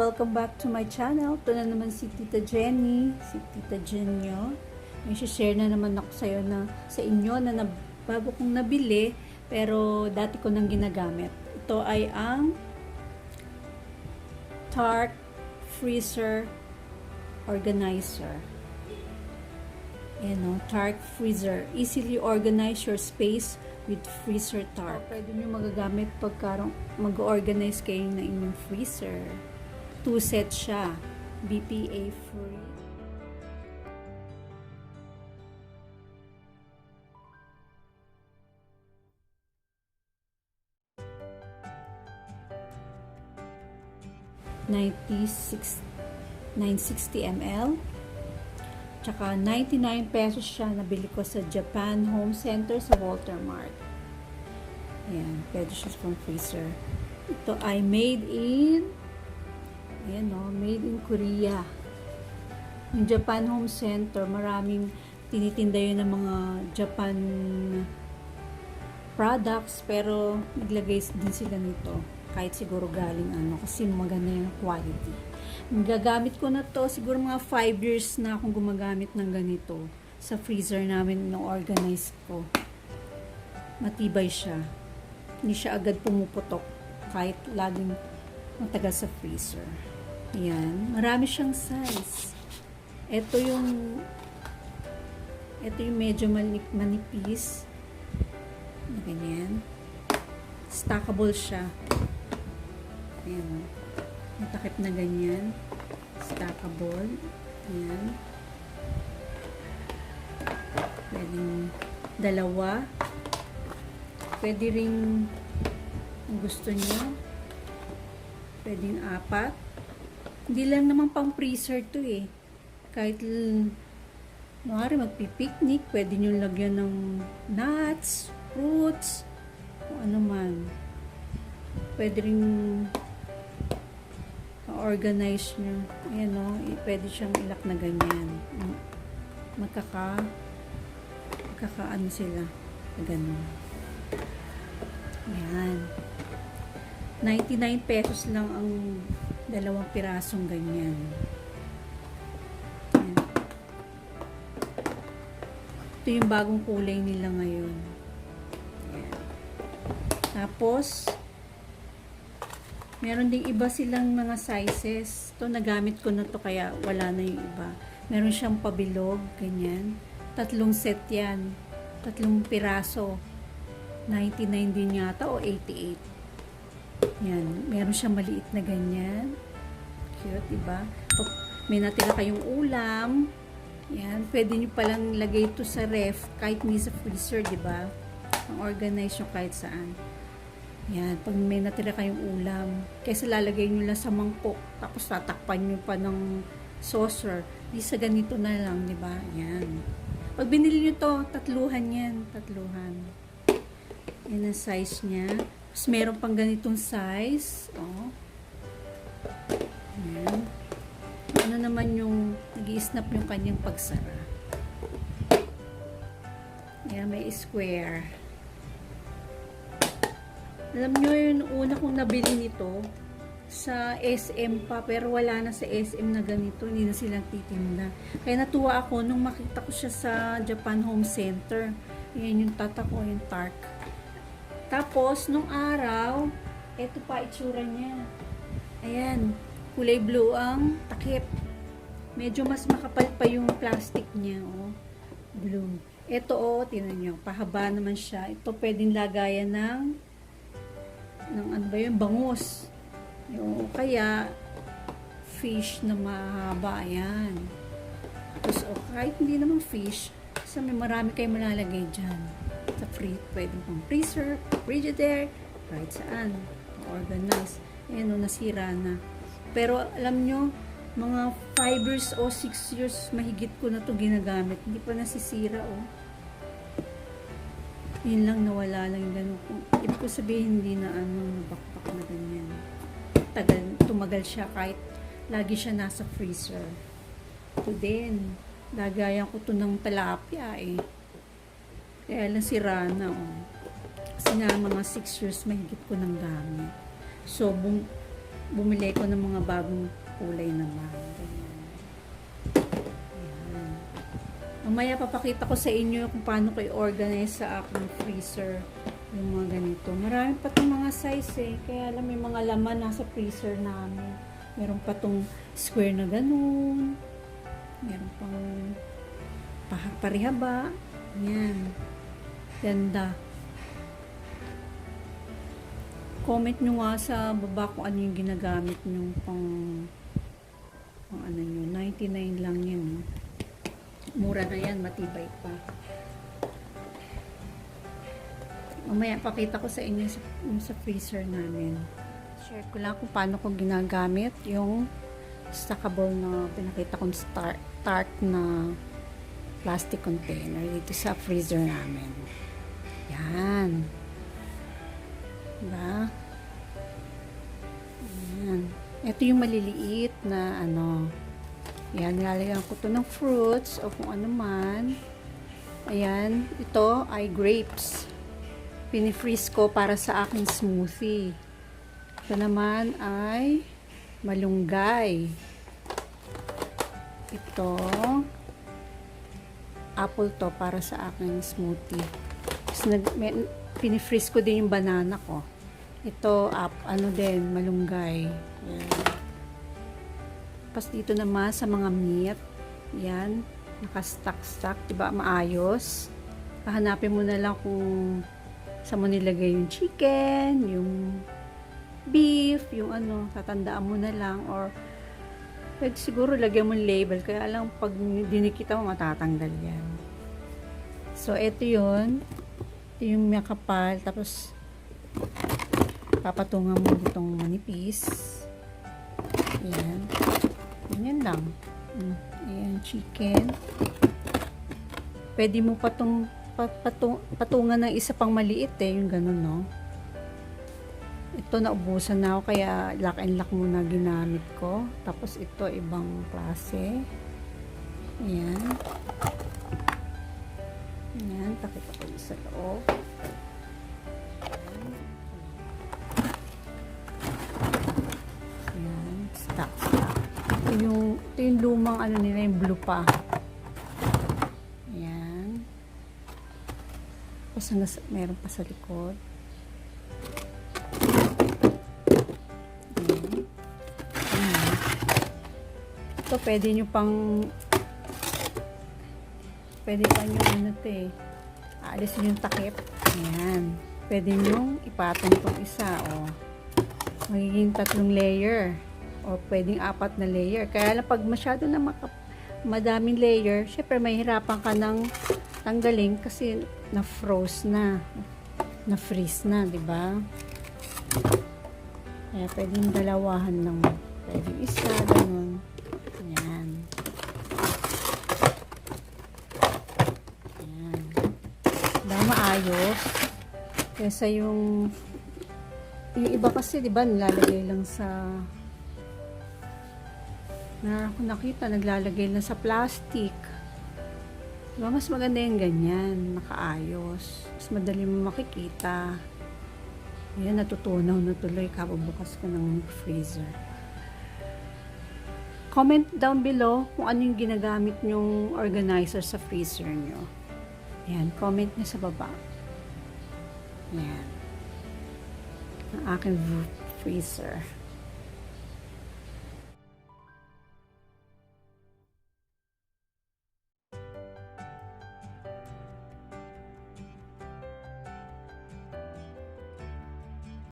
welcome back to my channel. Ito na naman si Tita Jenny, si Tita Jen nyo. May share na naman ako sa inyo na bago kong nabili, pero dati ko nang ginagamit. Ito ay ang Tark Freezer Organizer. Ayan o, Tark Freezer. Easily organize your space with freezer Tark. Pwede nyo magagamit pagka mag-organize kayo na inyong freezer. 2 set siya. BPA free. $960 ml. Tsaka 99 pesos siya. Nabili ko sa Japan Home Center sa Walter Mart. Ayan, pwede siya from freezer. Ito ay made in made in Korea. Yung Japan Home Center, maraming tinitinda yun ng mga Japan products, pero naglagay din sila nito. Kahit siguro galing kasi maganda yung quality. Gagamit ko na to, siguro mga 5 years na akong gumagamit ng ganito sa freezer namin nung organize ko. Matibay siya. Hindi siya agad pumuputok kahit laging matagal sa freezer. Ayan, marami siyang size. Ito yung medyo manipis. Ganyan. Stackable siya. Ayan. Matakip na ganyan. Stackable. Ayan. Pwedeng dalawa. Pwede ring kung gusto niyo. Pwedeng 4. Hindi lang naman pang freezer to eh. Kahit magpipiknik, pwede nyo lagyan ng nuts, fruits, kung ano man. Pwede rin organize nyo. Ayan o, pwede siyang ilak na ganyan. Magkakaano sila. Ganun. Ayan. 99 pesos lang ang 2 pirasong ganyan. Ayan. Ito yung bagong kulay nila ngayon. Ayan. Tapos, meron ding iba silang mga sizes. Ito, nagamit ko na to kaya wala na yung iba. Meron siyang pabilog, ganyan. 3 set yan. 3 piraso. 99 din yata o 88. Yan, meron siyang maliit na ganyan. Cute, diba? Pag may natira kayong ulam, yan, pwede nyo palang lagay ito sa ref, kahit hindi sa freezer, diba? Ang organize nyo kahit saan. Yan, pag may natira kayong ulam, kaysa lalagay nyo lang sa mangkok, tapos tatakpan nyo pa ng saucer, di sa ganito na lang, diba? Yan. Pag binili nyo to, 3 yan, 3. Yan ang size niya. Tapos meron pang ganitong size. Oh. Ayan. Ano naman yung nag-i-snap yung kanyang pagsara. Ayan, may square. Alam nyo, yung una kong nabili nito sa SM pa, pero wala na sa SM na ganito. Hindi na silang titinda. Kaya natuwa ako nung makita ko siya sa Japan Home Center. Ayan yung tata ko, yung Tark. Tapos, nung araw, eto pa itsura niya. Ayan, kulay blue ang takip. Medyo mas makapal pa yung plastic niya, oh. Blue. Eto, oh, tingnan nyo, pahaba naman siya. Ito pwedeng lagayan ng ano ba yun, bangus. Yung, kaya, fish na mahaba, ayan. Tapos, oh, kahit hindi naman fish, kasi may marami kayong malalagay dyan. Sa pwedeng pang freezer, frigidaire, kahit saan, organize. Ayan o, nasira na. Pero alam nyo, mga 5 years o 6 years mahigit ko na to ginagamit. Hindi pa nasisira o. Yun lang, nawala lang yung gano'n. Ibig ko sabihin, hindi na nabakpak na ganyan. Tumagal siya kahit lagi siya nasa freezer. Ito din, lagayan ko to ng tilapia eh. Kaya lang sira na, oh. Kasi nga, mga 6 years mahigit ko ng gamit. So, bumili ko ng mga bagong kulay naman. Ganyan. Ayan. Mamaya papakita ko sa inyo kung paano ko i-organize sa aking freezer yung mga ganito. Marami pa itong mga size eh. Kaya alam, may mga laman nasa freezer namin. Meron pa itong square na ganun. Meron pang parihaba. Yan. Ganda. Comment nyo nga sa baba kung ano yung ginagamit nyo pang ano nyo. 99 lang yan. Mura na yan. Matibay pa. Mamaya pakita ko sa inyo sa freezer namin. Share ko lang kung paano ko ginagamit yung stackable na pinakita kong Tark na plastic container dito sa freezer namin. Yan. Diba? Yan. Ito yung maliliit na ano. Yan, nilalagyan ko to ng fruits o kung ano man. Ayan. Ito ay grapes. Pinifreeze ko para sa aking smoothie. Ito naman ay malunggay. Ito apple to para sa aking smoothie. Pinifreeze ko din yung banana ko. Ito ano din, malunggay. Yan. Tapos dito naman sa mga meat. Yan, naka-stack, diba? Maayos. Hahanapin mo na lang kung saan mo nilagay yung chicken, yung beef, yung ano, tatandaan mo na lang, or pwede siguro lagyan mo label, kaya lang pag dinikita mo matatanggal yan. So ito yun, ito yung makapal, tapos papatungan mo itong manipis. Ayan, ganyan lang. Ayan, chicken. Pwede mo patungan ng isa pang maliit yung ganun, no? Ito naubusan na ako, kaya lock and lock muna ginamit ko. Tapos ito ibang klase. Ayan. Ayan, takip ko sa loob. Ayan, stock. Ito yung lumang ano nila, yung blue pa. Tapos meron pa sa likod. Ayan. Ito pwede nyo pang ano ito aalisin yung takip. Ayan. Pwede nyo ipatong itong isa. Magiging 3 layer. O pwedeng 4 na layer. Kaya lang pag masyado na madaming layer, syempre mahirapan ka ng tanggalin kasi na-froze na. Na-freeze na, di ba? Kaya pwedeng dalawahan lang. Pwedeng isa, ganun. Ayan. Ayan. Diba, maayos. Kesa yung iba kasi, di ba, nilalagay lang sa nakita, naglalagay lang sa plastic. Diba, mas maganda yung ganyan, nakaayos. Mas madali mo makikita. Ayan, natutunaw na tuloy kabubukas ko ng freezer. Comment down below kung ano yung ginagamit nyong organizer sa freezer nyo. Ayan, comment nyo sa baba. Ayan. Ang aking freezer.